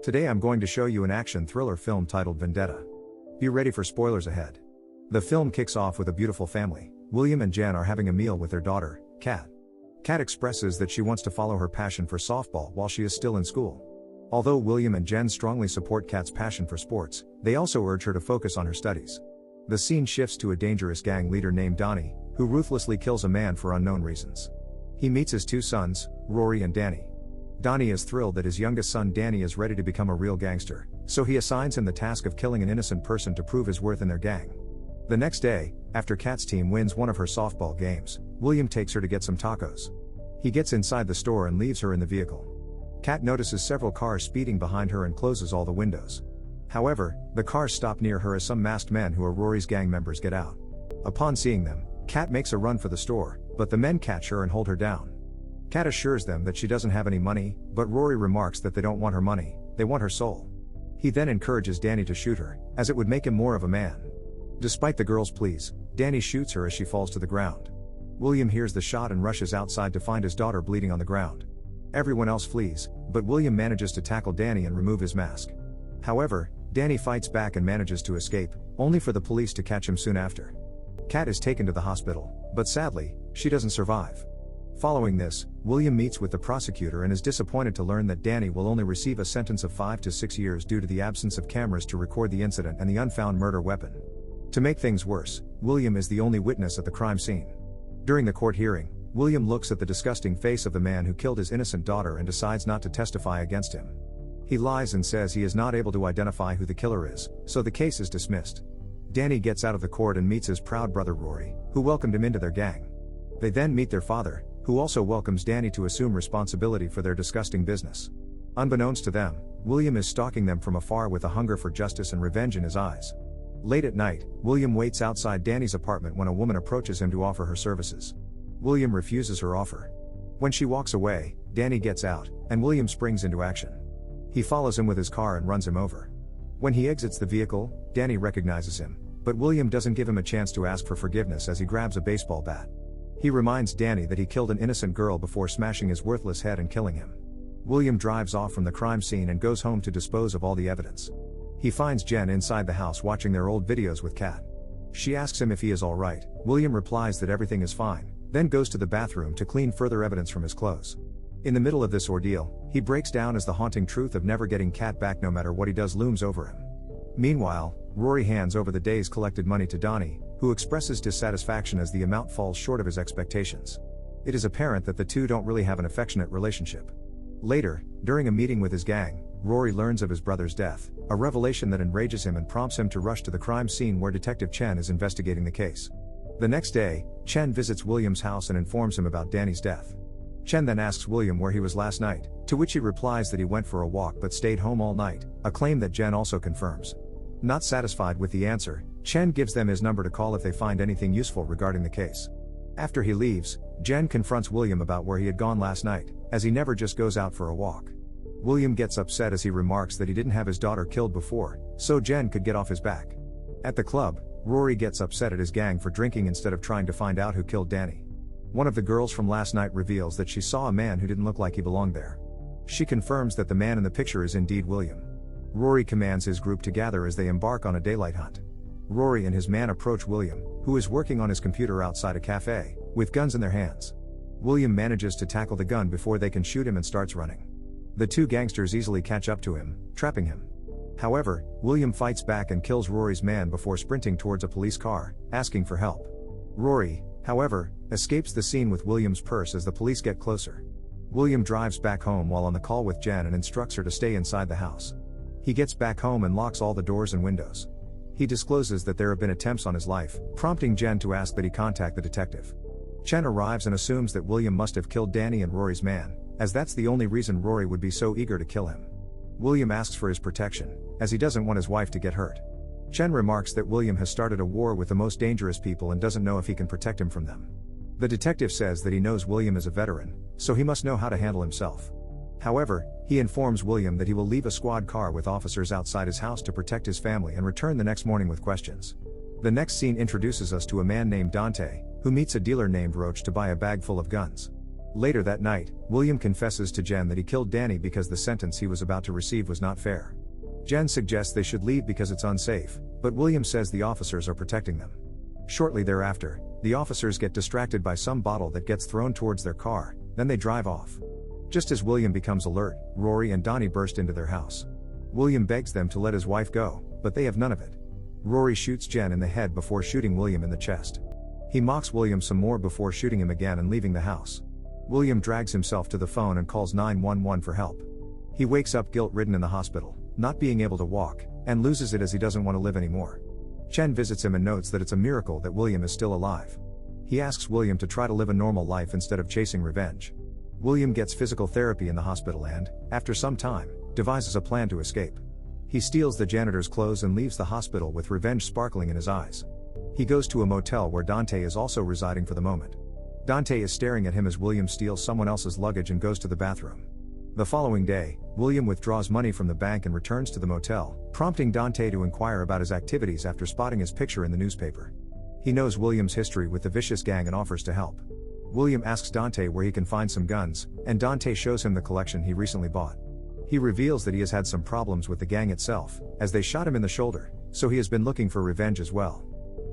Today I'm going to show you an action thriller film titled Vendetta. Be ready for spoilers ahead. The film kicks off with a beautiful family. William and Jen are having a meal with their daughter, Kat. Kat expresses that she wants to follow her passion for softball while she is still in school. Although William and Jen strongly support Kat's passion for sports, they also urge her to focus on her studies. The scene shifts to a dangerous gang leader named Donnie, who ruthlessly kills a man for unknown reasons. He meets his two sons, Rory and Danny. Donnie is thrilled that his youngest son Danny is ready to become a real gangster, so he assigns him the task of killing an innocent person to prove his worth in their gang. The next day, after Kat's team wins one of her softball games, William takes her to get some tacos. He gets inside the store and leaves her in the vehicle. Kat notices several cars speeding behind her and closes all the windows. However, the cars stop near her as some masked men who are Rory's gang members get out. Upon seeing them, Kat makes a run for the store, but the men catch her and hold her down. Kat assures them that she doesn't have any money, but Rory remarks that they don't want her money, they want her soul. He then encourages Danny to shoot her, as it would make him more of a man. Despite the girls' pleas, Danny shoots her as she falls to the ground. William hears the shot and rushes outside to find his daughter bleeding on the ground. Everyone else flees, but William manages to tackle Danny and remove his mask. However, Danny fights back and manages to escape, only for the police to catch him soon after. Kat is taken to the hospital, but sadly, she doesn't survive. Following this, William meets with the prosecutor and is disappointed to learn that Danny will only receive a sentence of 5 to 6 years due to the absence of cameras to record the incident and the unfound murder weapon. To make things worse, William is the only witness at the crime scene. During the court hearing, William looks at the disgusting face of the man who killed his innocent daughter and decides not to testify against him. He lies and says he is not able to identify who the killer is, so the case is dismissed. Danny gets out of the court and meets his proud brother Rory, who welcomed him into their gang. They then meet their father, who also welcomes Danny to assume responsibility for their disgusting business. Unbeknownst to them, William is stalking them from afar with a hunger for justice and revenge in his eyes. Late at night, William waits outside Danny's apartment when a woman approaches him to offer her services. William refuses her offer. When she walks away, Danny gets out, and William springs into action. He follows him with his car and runs him over. When he exits the vehicle, Danny recognizes him, but William doesn't give him a chance to ask for forgiveness as he grabs a baseball bat. He reminds Danny that he killed an innocent girl before smashing his worthless head and killing him. William drives off from the crime scene and goes home to dispose of all the evidence. He finds Jen inside the house watching their old videos with Kat. She asks him if he is alright. William replies that everything is fine, then goes to the bathroom to clean further evidence from his clothes. In the middle of this ordeal, he breaks down as the haunting truth of never getting Kat back no matter what he does looms over him. Meanwhile, Rory hands over the day's collected money to Donnie, who expresses dissatisfaction as the amount falls short of his expectations. It is apparent that the two don't really have an affectionate relationship. Later, during a meeting with his gang, Rory learns of his brother's death, a revelation that enrages him and prompts him to rush to the crime scene where Detective Chen is investigating the case. The next day, Chen visits William's house and informs him about Danny's death. Chen then asks William where he was last night, to which he replies that he went for a walk but stayed home all night, a claim that Jen also confirms. Not satisfied with the answer, Chen gives them his number to call if they find anything useful regarding the case. After he leaves, Jen confronts William about where he had gone last night, as he never just goes out for a walk. William gets upset as he remarks that he didn't have his daughter killed before, so Jen could get off his back. At the club, Rory gets upset at his gang for drinking instead of trying to find out who killed Danny. One of the girls from last night reveals that she saw a man who didn't look like he belonged there. She confirms that the man in the picture is indeed William. Rory commands his group to gather as they embark on a daylight hunt. Rory and his man approach William, who is working on his computer outside a cafe, with guns in their hands. William manages to tackle the gun before they can shoot him and starts running. The two gangsters easily catch up to him, trapping him. However, William fights back and kills Rory's man before sprinting towards a police car, asking for help. Rory, however, escapes the scene with William's purse as the police get closer. William drives back home while on the call with Jen and instructs her to stay inside the house. He gets back home and locks all the doors and windows. He discloses that there have been attempts on his life, prompting Jen to ask that he contact the detective. Chen arrives and assumes that William must have killed Danny and Rory's man, as that's the only reason Rory would be so eager to kill him. William asks for his protection, as he doesn't want his wife to get hurt. Chen remarks that William has started a war with the most dangerous people and doesn't know if he can protect him from them. The detective says that he knows William is a veteran, so he must know how to handle himself. However, he informs William that he will leave a squad car with officers outside his house to protect his family and return the next morning with questions. The next scene introduces us to a man named Dante, who meets a dealer named Roach to buy a bag full of guns. Later that night, William confesses to Jen that he killed Danny because the sentence he was about to receive was not fair. Jen suggests they should leave because it's unsafe, but William says the officers are protecting them. Shortly thereafter, the officers get distracted by some bottle that gets thrown towards their car, then they drive off. Just as William becomes alert, Rory and Donnie burst into their house. William begs them to let his wife go, but they have none of it. Rory shoots Jen in the head before shooting William in the chest. He mocks William some more before shooting him again and leaving the house. William drags himself to the phone and calls 911 for help. He wakes up guilt-ridden in the hospital, not being able to walk, and loses it as he doesn't want to live anymore. Chen visits him and notes that it's a miracle that William is still alive. He asks William to try to live a normal life instead of chasing revenge. William gets physical therapy in the hospital and, after some time, devises a plan to escape. He steals the janitor's clothes and leaves the hospital with revenge sparkling in his eyes. He goes to a motel where Dante is also residing for the moment. Dante is staring at him as William steals someone else's luggage and goes to the bathroom. The following day, William withdraws money from the bank and returns to the motel, prompting Dante to inquire about his activities after spotting his picture in the newspaper. He knows William's history with the vicious gang and offers to help. William asks Dante where he can find some guns, and Dante shows him the collection he recently bought. He reveals that he has had some problems with the gang itself, as they shot him in the shoulder, so he has been looking for revenge as well.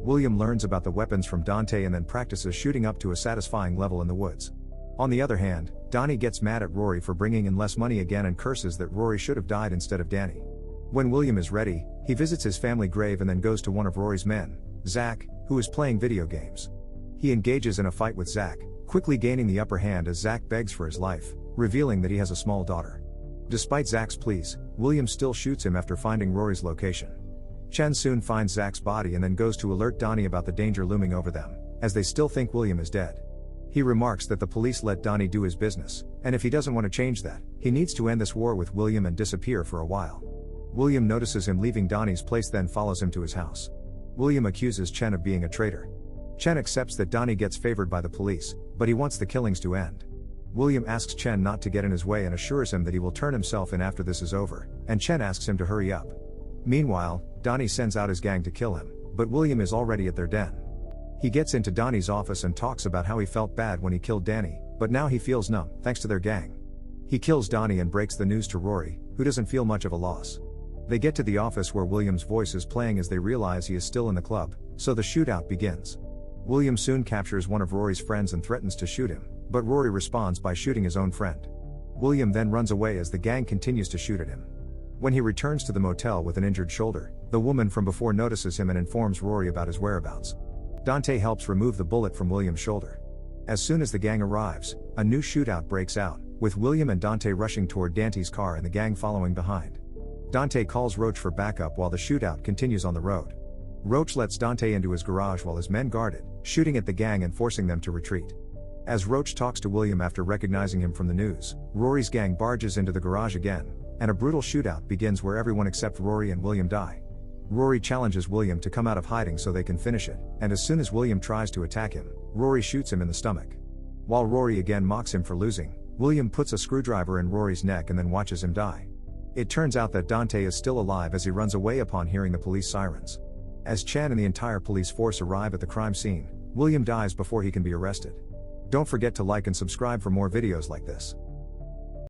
William learns about the weapons from Dante and then practices shooting up to a satisfying level in the woods. On the other hand, Donnie gets mad at Rory for bringing in less money again and curses that Rory should have died instead of Danny. When William is ready, he visits his family grave and then goes to one of Rory's men, Zach, who is playing video games. He engages in a fight with Zach, quickly gaining the upper hand as Zach begs for his life, revealing that he has a small daughter. Despite Zach's pleas, William still shoots him after finding Rory's location. Chen soon finds Zach's body and then goes to alert Donnie about the danger looming over them, as they still think William is dead. He remarks that the police let Donnie do his business, and if he doesn't want to change that, he needs to end this war with William and disappear for a while. William notices him leaving Donnie's place, then follows him to his house. William accuses Chen of being a traitor. Chen accepts that Donnie gets favored by the police, but he wants the killings to end. William asks Chen not to get in his way and assures him that he will turn himself in after this is over, and Chen asks him to hurry up. Meanwhile, Donnie sends out his gang to kill him, but William is already at their den. He gets into Donnie's office and talks about how he felt bad when he killed Danny, but now he feels numb, thanks to their gang. He kills Donnie and breaks the news to Rory, who doesn't feel much of a loss. They get to the office where William's voice is playing as they realize he is still in the club, so the shootout begins. William soon captures one of Rory's friends and threatens to shoot him, but Rory responds by shooting his own friend. William then runs away as the gang continues to shoot at him. When he returns to the motel with an injured shoulder, the woman from before notices him and informs Rory about his whereabouts. Dante helps remove the bullet from William's shoulder. As soon as the gang arrives, a new shootout breaks out, with William and Dante rushing toward Dante's car and the gang following behind. Dante calls Roach for backup while the shootout continues on the road. Roach lets Dante into his garage while his men guard it, shooting at the gang and forcing them to retreat. As Roach talks to William after recognizing him from the news, Rory's gang barges into the garage again, and a brutal shootout begins where everyone except Rory and William die. Rory challenges William to come out of hiding so they can finish it, and as soon as William tries to attack him, Rory shoots him in the stomach. While Rory again mocks him for losing, William puts a screwdriver in Rory's neck and then watches him die. It turns out that Dante is still alive as he runs away upon hearing the police sirens. As Chan and the entire police force arrive at the crime scene, William dies before he can be arrested. Don't forget to like and subscribe for more videos like this.